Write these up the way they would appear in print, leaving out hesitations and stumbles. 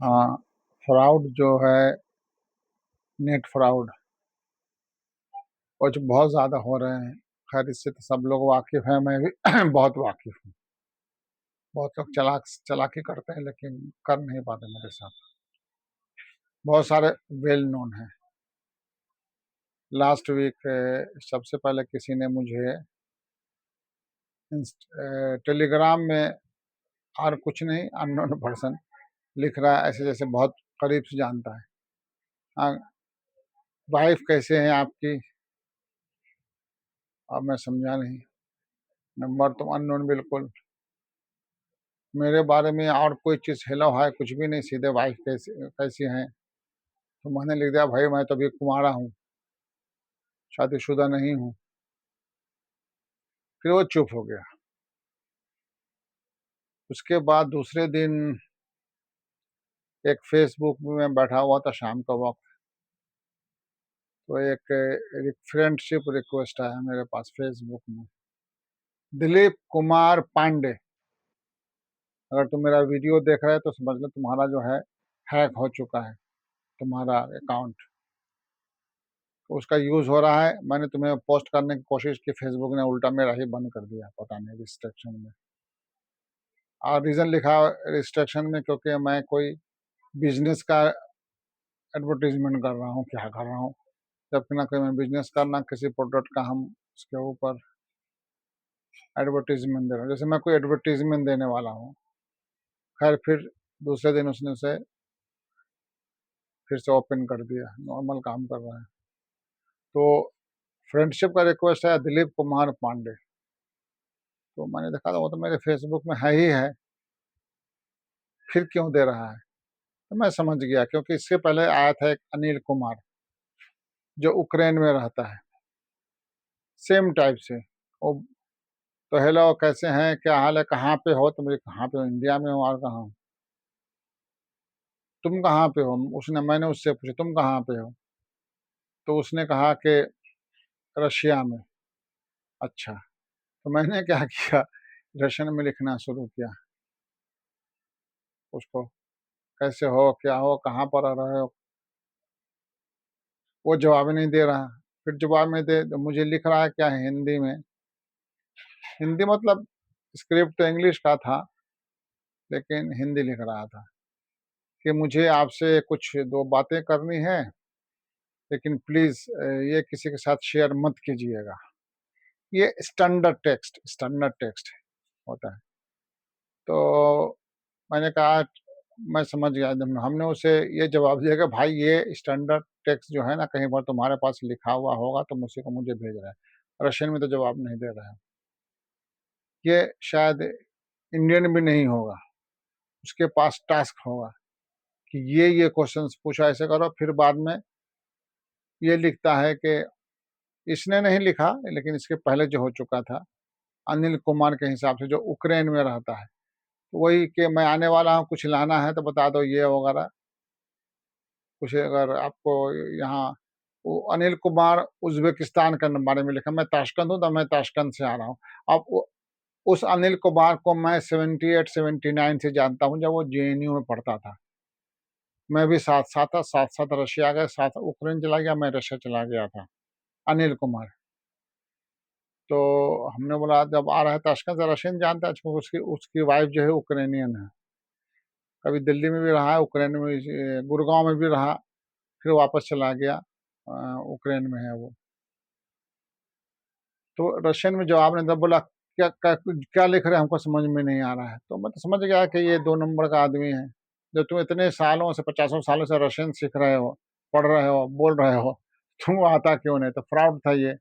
हाँ, फ्रॉड जो है, नेट फ्रॉड कुछ बहुत ज़्यादा हो रहे हैं। खैर इससे तो सब लोग वाकिफ़ हैं, मैं भी बहुत वाकिफ़ हूँ। बहुत लोग चालाकी करते हैं लेकिन कर नहीं पाते मेरे साथ। बहुत सारे वेल नोन हैं। लास्ट वीक सबसे पहले किसी ने मुझे टेलीग्राम में, और कुछ नहीं, अननोन पर्सन लिख रहा है ऐसे जैसे बहुत करीब से जानता है। हाँ, वाइफ़ कैसे हैं आपकी? अब मैं समझा नहीं। नंबर तो अननोन बिल्कुल। मेरे बारे में और कोई चीज़ हेलो हाय कुछ भी नहीं, सीधे वाइफ़ कैसी कैसी हैं? तो मैंने लिख दिया भाई मैं तो अभी कुँवारा हूँ, शादीशुदा नहीं हूँ। फिर वो चुप हो गया। उसके बाद दूसरे दिन एक फ़ेसबुक में बैठा हुआ था शाम का वक़्त, तो एक फ्रेंडशिप रिक्वेस्ट आया मेरे पास फ़ेसबुक में। दिलीप कुमार पांडे, अगर तुम मेरा वीडियो देख रहे हो तो समझ लो तुम्हारा जो है हैक हो चुका है, तुम्हारा अकाउंट। उसका यूज़ हो रहा है, मैंने तुम्हें पोस्ट करने की कोशिश की, फ़ेसबुक ने उल्टा मेरा ही बंद कर दिया, पता नहीं रिस्ट्रिक्शन में। और रीज़न लिखा रिस्ट्रिक्शन में, क्योंकि मैं कोई बिज़नेस का एडवर्टाइज़मेंट कर रहा हूँ, क्या कर रहा हूँ। जबकि ना कोई मैं बिज़नेस का, ना किसी प्रोडक्ट का हम उसके ऊपर एडवर्टाइज़मेंट दे रहा हूँ, जैसे मैं कोई एडवर्टाइज़मेंट देने वाला हूँ। खैर फिर दूसरे दिन उसने उसे फिर से ओपन कर दिया, नॉर्मल काम कर रहा है। तो फ्रेंडशिप का रिक्वेस्ट है दिलीप कुमार पांडे। तो मैंने देखा था वो तो मेरे फ़ेसबुक में है ही है, फिर क्यों दे रहा है? तो मैं समझ गया, क्योंकि इससे पहले आया था एक अनिल कुमार, जो यूक्रेन में रहता है, सेम टाइप से। वो तो हेलो कैसे हैं, क्या हाल है, कहाँ पे हो? तो मुझे कहाँ पे हो, इंडिया में हूँ। और कहाँ हूँ? तुम कहाँ पे हो? मैंने उससे पूछा तुम कहाँ पे हो? तो उसने कहा कि रशिया में। अच्छा, तो मैंने क्या किया, रशियन में लिखना शुरू किया उसको, कैसे हो, क्या हो, कहाँ पर रह रहे हो? वो जवाब ही नहीं दे रहा। फिर जवाब में दे तो मुझे लिख रहा है क्या है, हिंदी में। हिंदी मतलब स्क्रिप्ट तो इंग्लिश का था, लेकिन हिंदी लिख रहा था कि मुझे आपसे कुछ 2 बातें करनी है, लेकिन प्लीज़ ये किसी के साथ शेयर मत कीजिएगा। ये स्टैंडर्ड टेक्स्ट होता है। तो मैंने कहा, मैं समझ गया, जब हमने उसे ये जवाब दिया कि भाई ये स्टैंडर्ड टेक्स्ट जो है ना, कहीं पर तुम्हारे पास लिखा हुआ होगा, तुम उसी को मुझे भेज रहे हैं। रशियन में तो जवाब नहीं दे रहे हैं। ये शायद इंडियन भी नहीं होगा, उसके पास टास्क होगा कि ये क्वेश्चंस पूछा, ऐसे करो। फिर बाद में ये लिखता है कि इसने नहीं लिखा, लेकिन इसके पहले जो हो चुका था, अनिल कुमार के हिसाब से, जो यूक्रेन में रहता है, तो वही कि मैं आने वाला हूँ, कुछ लाना है तो बता दो, ये वगैरह कुछ। अगर आपको यहाँ, वो अनिल कुमार उज़्बेकिस्तान के बारे में लिखा, मैं ताशकंद हूँ तो मैं ताशकंद से आ रहा हूँ। अब उस अनिल कुमार को मैं 78 79 से जानता हूँ, जब वो जेएनयू में पढ़ता था। मैं भी साथ-साथ था, साथ-साथ रशिया गए, साथ यूक्रेन चला गया, मैं रशिया चला गया था, अनिल कुमार। तो हमने बोला जब आ रहा है ताशकंद से, रशियन जानता है, क्योंकि उसकी उसकी वाइफ़ जो है यूक्रेनियन है। कभी दिल्ली में भी रहा है, यूक्रेन में, गुड़गाँव में भी रहा, फिर वापस चला गया, यूक्रेन में है वो। तो रशियन में जवाब नहीं था, बोला क्या लिख रहे हैं, हमको समझ में नहीं आ रहा है। तो मैं तो समझ गया कि ये 2 नंबर का आदमी है। जब तुम इतने सालों से, पचासों सालों से रशियन सीख रहे हो, पढ़ रहे हो, बोल रहे हो, तुमको आता क्यों नहीं? तो फ्रॉड था ये।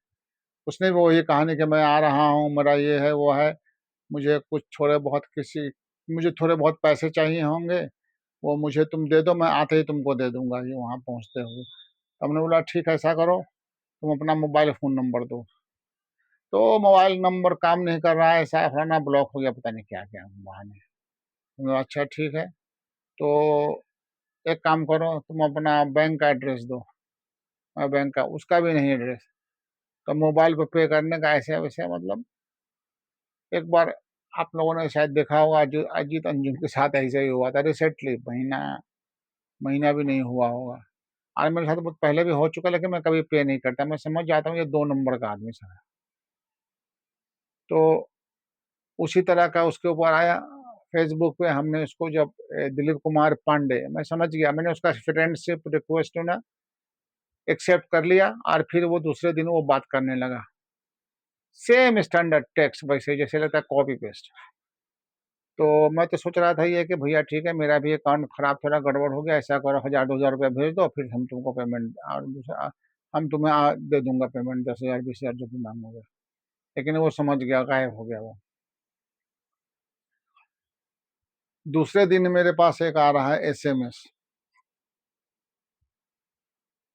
उसने भी वही कहानी कि मैं आ रहा हूँ, मेरा ये है, वो है, मुझे कुछ थोड़े बहुत किसी मुझे थोड़े बहुत पैसे चाहिए होंगे, वो मुझे तुम दे दो, मैं आते ही तुमको दे दूँगा, ये वहाँ पहुँचते हुए। तो हमने बोला ठीक है, ऐसा करो, तुम अपना मोबाइल फ़ोन नंबर दो। तो मोबाइल नंबर काम नहीं कर रहा है, ऐसा फलाना, ब्लॉक हो गया, पता नहीं क्या-क्या बहाने। मैंने कहा अच्छा ठीक है, तो एक काम करो, तुम अपना बैंक का एड्रेस दो। बैंक का, उसका भी नहीं एड्रेस। तो मोबाइल पे पे करने का ऐसे-वैसे, मतलब एक बार आप लोगों ने शायद देखा होगा, अजीत अंजुम के साथ ऐसे ही हुआ था रिसेंटली, महीना महीना भी नहीं हुआ होगा। और मेरे साथ बहुत पहले भी हो चुका है, लेकिन मैं कभी पे नहीं करता। मैं समझ जाता हूँ ये 2 नंबर का आदमी सा है। तो उसी तरह का उसके ऊपर आया फ़ेसबुक पे, हमने उसको जब दिलीप कुमार पांडे, मैं समझ गया, मैंने उसका फ्रेंडशिप रिक्वेस्ट ना एक्सेप्ट कर लिया और फिर वो दूसरे दिन वो बात करने लगा। सेम स्टैंडर्ड टेक्स्ट वैसे जैसे लगता है कॉपी पेस्ट। तो मैं तो सोच रहा था ये कि भैया ठीक है, मेरा भी अकाउंट खराब, थोड़ा गड़बड़ हो गया, ऐसा करो 1000 2000 रुपया भेज दो, फिर हम तुमको पेमेंट और दूसरा हम तुम्हें दे दूँगा पेमेंट 10,000 20,000 जो भी माँगोगे। लेकिन वो समझ गया, गायब हो गया वो। दूसरे दिन मेरे पास एक आ रहा है एसएमएस।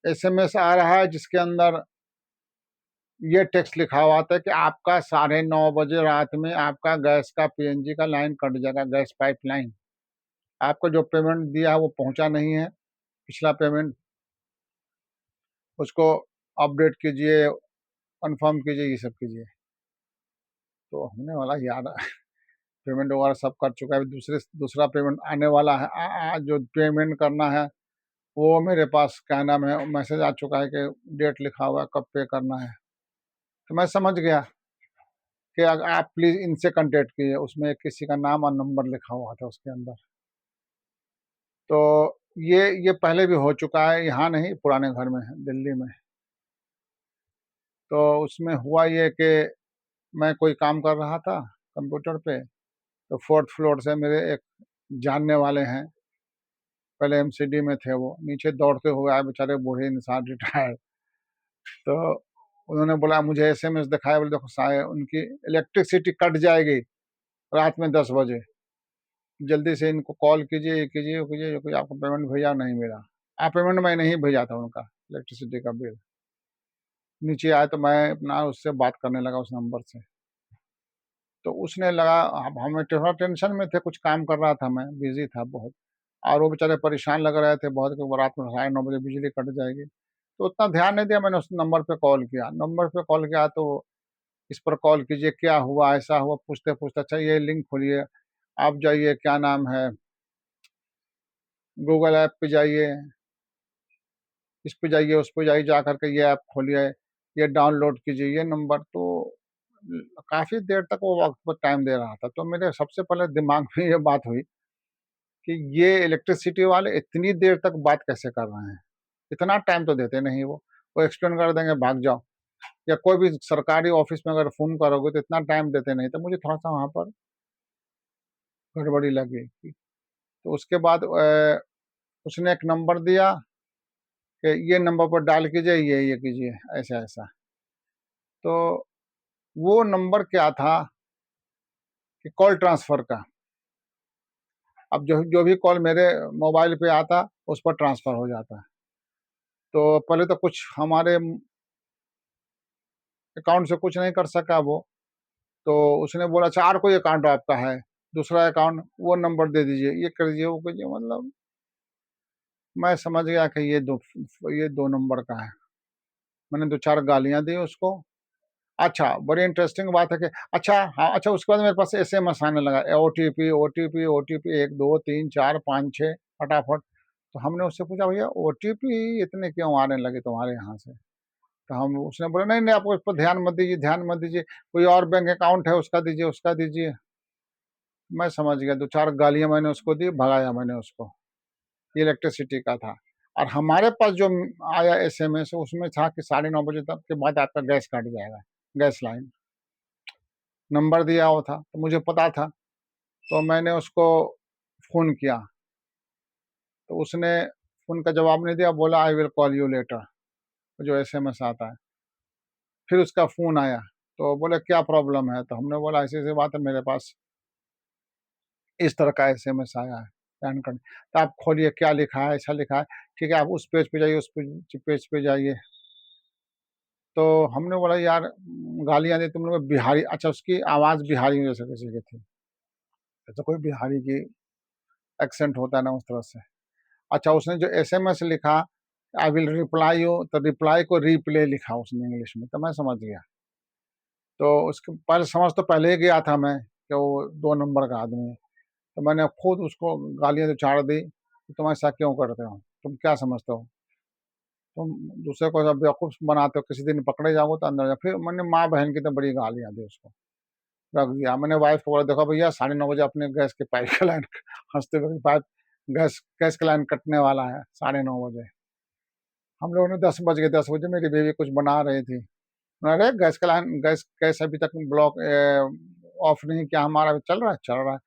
एसएमएस आ रहा है जिसके अंदर ये टेक्स्ट लिखा हुआ था कि आपका 9:30 बजे रात में आपका गैस का पीएनजी का लाइन कट जाएगा, गैस पाइपलाइन। आपको जो पेमेंट दिया है वो पहुँचा नहीं है, पिछला पेमेंट उसको अपडेट कीजिए, कन्फर्म कीजिए, ये सब कीजिए। तो हमने बोला यार पेमेंट वगैरह सब कर चुका है, दूसरा पेमेंट आने वाला है। जो पेमेंट करना है वो मेरे पास क्या नाम है मैसेज आ चुका है कि डेट लिखा हुआ है कब पे करना है। तो मैं समझ गया कि आप प्लीज़ इनसे कॉन्टैक्ट कीजिए। उसमें किसी का नाम और नंबर लिखा हुआ था उसके अंदर। तो ये पहले भी हो चुका है, यहाँ नहीं, पुराने घर में है, दिल्ली में। तो उसमें हुआ ये कि मैं कोई काम कर रहा था कंप्यूटर पे, तो 4th फ्लोर से मेरे एक जानने वाले हैं, पहले एमसीडी में थे वो, नीचे दौड़ते हुए आए बेचारे, बूढ़े इंसान, रिटायर्ड। तो उन्होंने बोला, मुझे एसएमएस दिखाया, बोले देखो साहब उनकी इलेक्ट्रिसिटी कट जाएगी रात में 10 बजे, जल्दी से इनको कॉल कीजिए, ये कीजिए, वो कीजिए, कोई आपको पेमेंट भेजा नहीं मिला। पेमेंट मैं नहीं भेजा था उनका, इलेक्ट्रिसिटी का बिल। नीचे आया तो मैं अपना उससे बात करने लगा उस नंबर से। तो उसने लगा, अब हमें थोड़ा टेंशन में थे, कुछ काम कर रहा था मैं, बिज़ी था बहुत, और वो बेचारे परेशान लग रहे थे बहुत कि रात में 9:30 बजे बिजली कट जाएगी। तो उतना ध्यान नहीं दिया, मैंने उस नंबर पे कॉल किया। नंबर पे कॉल किया तो इस पर कॉल कीजिए, क्या हुआ, ऐसा हुआ, पूछते-पूछते, अच्छा ये लिंक खोलिए, आप जाइए, क्या नाम है, गूगल ऐप पे जाइए, इस पे जाइए, उस पे जाइए, जा कर के ये ऐप खोलिए, ये डाउनलोड कीजिए, ये नंबर। तो काफ़ी देर तक वो वक़्त पर टाइम दे रहा था। तो मेरे सबसे पहले दिमाग में ये बात हुई कि ये इलेक्ट्रिसिटी वाले इतनी देर तक बात कैसे कर रहे हैं? इतना टाइम तो देते नहीं वो। वो एक्सटेंड कर देंगे, भाग जाओ। या कोई भी सरकारी ऑफ़िस में अगर फ़ोन करोगे तो इतना टाइम देते नहीं। तो मुझे थोड़ा-सा वहाँ पर गड़बड़ी लगी। तो उसके बाद उसने एक नंबर दिया कि ये नंबर पर डायल कीजिए, ये कीजिए, ऐसा-ऐसा। तो वो नंबर क्या था कि कॉल ट्रांसफ़र का। अब जो जो भी कॉल मेरे मोबाइल पे आता, उस पर ट्रांसफ़र हो जाता। तो पहले तो कुछ हमारे अकाउंट से कुछ नहीं कर सका वो। तो उसने बोला, अच्छा और कोई अकाउंट आपका है, दूसरा अकाउंट, वो नंबर दे दीजिए, ये कर दीजिए, वो कीजिए। मतलब मैं समझ गया कि ये 2 नंबर का है। मैंने 2-4 गालियाँ दी उसको। अच्छा, बड़ी इंटरेस्टिंग बात है कि अच्छा हाँ, अच्छा उसके बाद मेरे पास एसएमएस आने लगा, ओटीपी, ओटीपी, ओटीपी 1 2 3 4 5 6 फटाफट। तो हमने उससे पूछा, भैया ओटीपी इतने क्यों आने लगे तुम्हारे यहाँ से? तो हम उसने बोला, नहीं, नहीं, आप उस पर ध्यान मत दीजिए, ध्यान मत दीजिए, कोई और बैंक अकाउंट है उसका दीजिए, उसका दीजिए। मैं समझ गया, 2-4 गालियाँ मैंने उसको दी, भगाया मैंने उसको। ये इलेक्ट्रिसिटी का था। और हमारे पास जो आया एसएमएस उसमें था कि 9:30 बजे तक के बाद आपका गैस कट जाएगा, गैस लाइन। नंबर दिया हुआ था, तो मुझे पता था, तो मैंने उसको फ़ोन किया, तो उसने फ़ोन का जवाब नहीं दिया, बोला I will call you later, जो एसएमएस आता है। फिर उसका फ़ोन आया, तो बोले क्या प्रॉब्लम है? तो हमने बोला ऐसी-ऐसी बात है, मेरे पास इस तरह का एसएमएस आया है, पैन कार्ड। तो आप खोलिए, क्या लिखा है? ऐसा लिखा है, ठीक है, आप उस पेज पे जाइए, उस पेज पे जाइए। तो हमने बोला यार गालियाँ दी तुम लोग, बिहारी, अच्छा उसकी आवाज़ बिहारी जैसे किसी की थी। तो कोई बिहारी की एक्सेंट होता है ना, उस तरह से। अच्छा उसने जो एसएमएस लिखा, आई विल रिप्लाई यू, तो रिप्लाई को रिप्ले लिखा उसने इंग्लिश में, तो मैं समझ गया। तो उसके पहले समझ तो पहले ही गया था मैं कि वो 2 नंबर का आदमी है। तो मैंने खुद उसको गालियाँ तो झाड़ दी। तुम ऐसा क्यों करते हो? तुम क्या समझते हो? तुम दूसरे को जब बेवकूफ़ बनाते हो, किसी दिन पकड़े जाओगे तो अंदर फिर मैंने माँ-बहन की तो बड़ी गालियाँ दी उसको, रख दिया। मैंने वाइफ़ को बोला, देखो भैया 9:30 बजे अपने गैस की पाइप का लाइन हँसते हुए पाइप गैस गैस का लाइन कटने वाला है 9:30 बजे। हम लोगों ने 10 बज गए, 10 बजे मेरी बीवी कुछ बना रही थी। अरे गैस का लाइन गैस गैस अभी तक ऑफ नहीं किया हमारा, अभी चल रहा है? चल रहा है।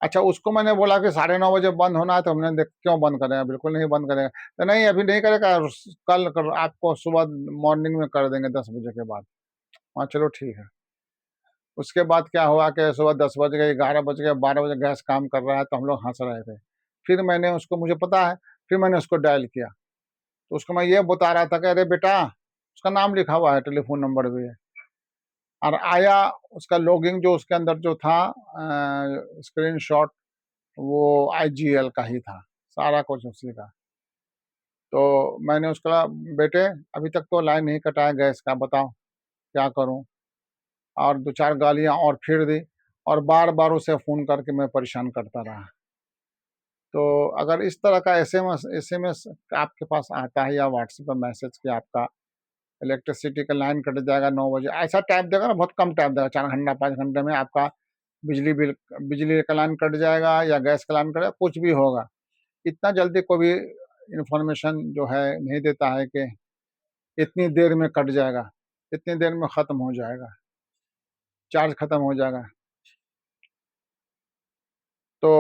अच्छा, उसको मैंने बोला कि 9:30 बजे बंद होना है, तो हमने देख क्यों बंद करेगा? बिल्कुल नहीं बंद करेगा। तो नहीं अभी नहीं करेगा, कल कर आपको सुबह मॉर्निंग में कर देंगे 10 बजे के बाद। हाँ, चलो ठीक है। उसके बाद क्या हुआ कि सुबह 10 बज गए, 11 बज गए, 12 बजे गैस काम कर रहा है, तो हम लोग हँस रहे थे। फिर मैंने उसको, मुझे पता है, फिर मैंने उसको डायल किया। तो उसको मैं ये बता रहा था कि अरे बेटा, उसका नाम लिखा हुआ है, टेलीफ़ोन नंबर भी है। और आया उसका लॉगिंग जो उसके अंदर जो था स्क्रीनशॉट, वो आईजीएल का ही था, सारा कुछ उसी का। तो मैंने उसको कहा, बेटे अभी तक तो लाइन नहीं कटा है गैस का, बताओ क्या करूँ? और 2-4 गालियाँ और फिर दी, और बार-बार उसे फ़ोन करके मैं परेशान करता रहा। तो अगर इस तरह का एसएमएस आपके पास आता है या व्हाट्सएप पे मैसेज कि आपका इलेक्ट्रिसिटी का लाइन कट जाएगा 9 बजे, ऐसा टाइम देगा ना, बहुत कम टाइम देगा, 4 घंटा 5 घंटे में आपका बिजली का लाइन कट जाएगा या गैस का लाइन कट जाएगा, कुछ भी होगा। इतना जल्दी कोई भी इन्फॉर्मेशन जो है नहीं देता है कि इतनी देर में कट जाएगा, इतनी देर में ख़त्म हो जाएगा, चार्ज ख़त्म हो जाएगा। तो